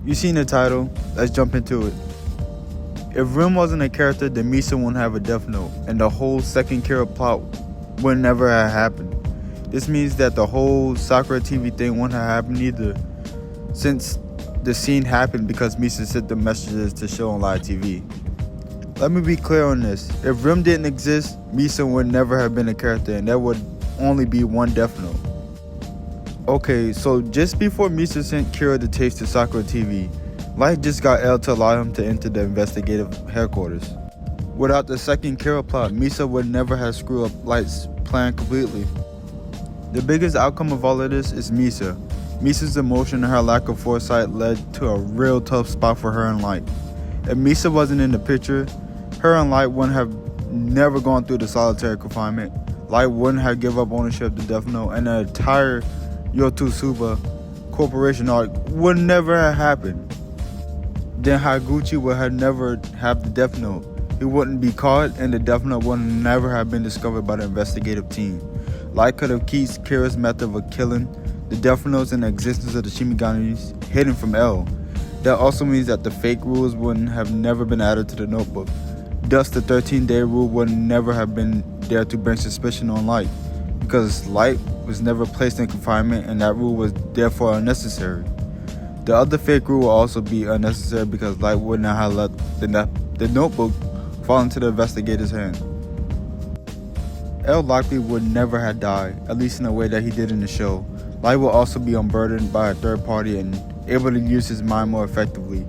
You seen the title, let's jump into it. If Rim wasn't a character, then Misa wouldn't have a death note, and the whole second Kira plot would never have happened. This means that the whole Sakura TV thing wouldn't have happened either, since the scene happened because Misa sent the messages to show on live TV. Let me be clear on this. If Rim didn't exist, Misa would never have been a character, and there would only be one death note. Okay, so just before Misa sent Kira the tapes to Sakura TV, Light just got L to allow him to enter the investigative headquarters. Without the second Kira plot, Misa would never have screwed up Light's plan completely. The biggest outcome of all of this is Misa. Misa's emotion and her lack of foresight led to a real tough spot for her and Light. If Misa wasn't in the picture, her and Light wouldn't have never gone through the solitary confinement. Light wouldn't have given up ownership of the Death Note, and the entire Yotsuba corporation arc would never have happened. Then Higuchi would have never have the Death Note. He wouldn't be caught, and the Death Note would never have been discovered by the investigative team. Light could have kept Kira's method of killing the Death Notes and the existence of the Shinigamis hidden from L. That also means that the fake rules wouldn't have never been added to the notebook. Thus, the 13-day rule would never have been there to bring suspicion on Light, because Light was never placed in confinement and that rule was therefore unnecessary. The other fake rule will also be unnecessary because Light would not have let the notebook fall into the investigator's hand. L likely would never have died, at least in the way that he did in the show. Light will also be unburdened by a third party and able to use his mind more effectively.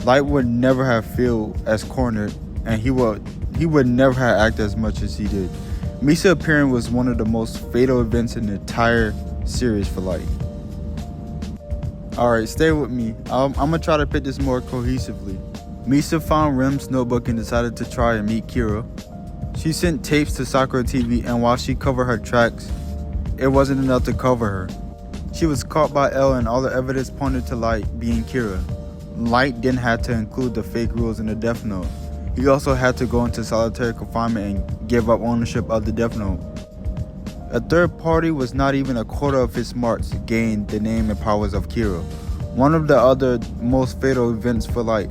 Light would never have feel as cornered, and he would never have acted as much as he did. Misa appearing was one of the most fatal events in the entire series for Light. Alright, stay with me. I'm gonna try to put this more cohesively. Misa found Rim's notebook and decided to try and meet Kira. She sent tapes to Sakura TV, and while she covered her tracks, it wasn't enough to cover her. She was caught by L, and all the evidence pointed to Light being Kira. Light didn't have to include the fake rules in the Death Note. He also had to go into solitary confinement and give up ownership of the Death Note. A third party was not even a quarter of his smarts to gain the name and powers of Kira. One of the other most fatal events for Light.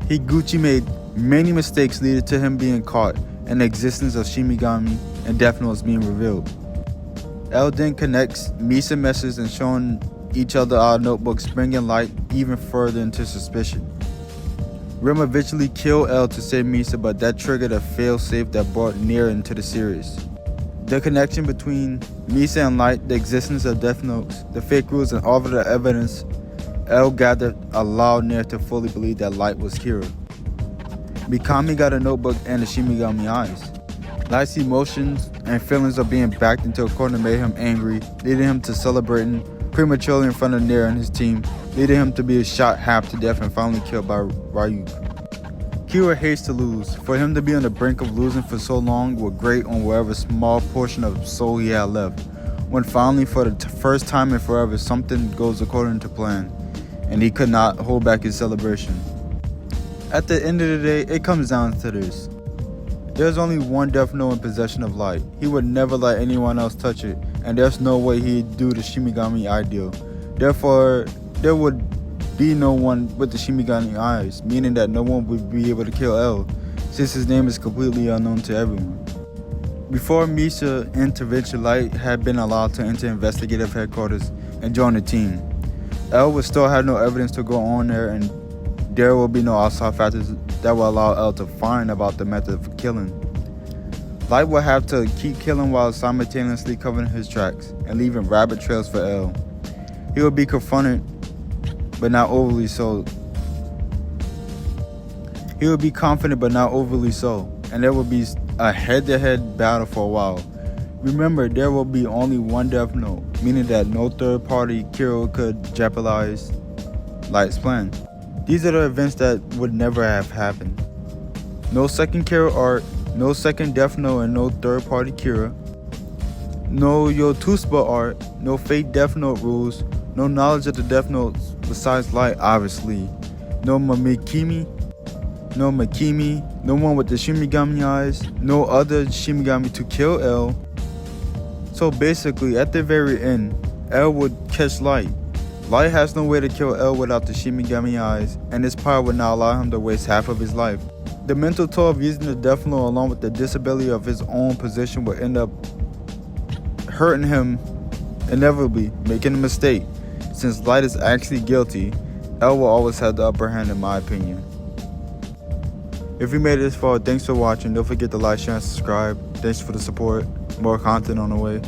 Higuchi made many mistakes leading to him being caught and the existence of Shinigami and Death Notes being revealed. L then connects Misa messages and showing each other our notebooks, bringing Light even further into suspicion. Rim eventually killed L to save Misa, but that triggered a fail-safe that brought Nier into the series. The connection between Misa and Light, the existence of Death Notes, the fake rules, and all of the evidence L gathered allowed Nier to fully believe that Light was Kira. Mikami got a notebook and the Shinigami eyes. Light's emotions and feelings of being backed into a corner made him angry, leading him to celebrating prematurely in front of Nier and his team, leading him to be shot half to death and finally killed by Ryuk. Kira hates to lose. For him to be on the brink of losing for so long would grate on whatever small portion of soul he had left. When finally, for the first time in forever, something goes according to plan, and he could not hold back his celebration. At the end of the day, it comes down to this. There's only one Death Note in possession of Light. He would never let anyone else touch it, and there's no way he'd do the Shinigami ideal. Therefore, there would be no one with the Shinigami eyes, meaning that no one would be able to kill L, since his name is completely unknown to everyone. Before Misa intervention, Light had been allowed to enter investigative headquarters and join the team. L would still have no evidence to go on there, and there will be no outside factors that will allow L to find about the method of killing. Light will have to keep killing while simultaneously covering his tracks and leaving rabbit trails for L. He will be confronted, but not overly so. He will be confident but not overly so, and there will be a head-to-head battle for a while. Remember, there will be only one Death Note, meaning that no third-party Kira could jeopardize Light's plan. These are the events that would never have happened. No second Kira arc, no second Death Note, and no third-party Kira. No Yotsuba arc, no fake Death Note rules, no knowledge of the Death Notes besides Light, obviously. No Makimi, no one with the Shinigami eyes, no other Shinigami to kill L. So basically, at the very end, L would catch Light. Light has no way to kill L without the Shimigami eyes, and this power would not allow him to waste half of his life. The mental toll of using the death note along with the disability of his own position would end up hurting him inevitably, making a mistake. Since Light is actually guilty, L will always have the upper hand in my opinion. If you made it this far, thanks for watching. Don't forget to like, share, and subscribe. Thanks for the support. More content on the way.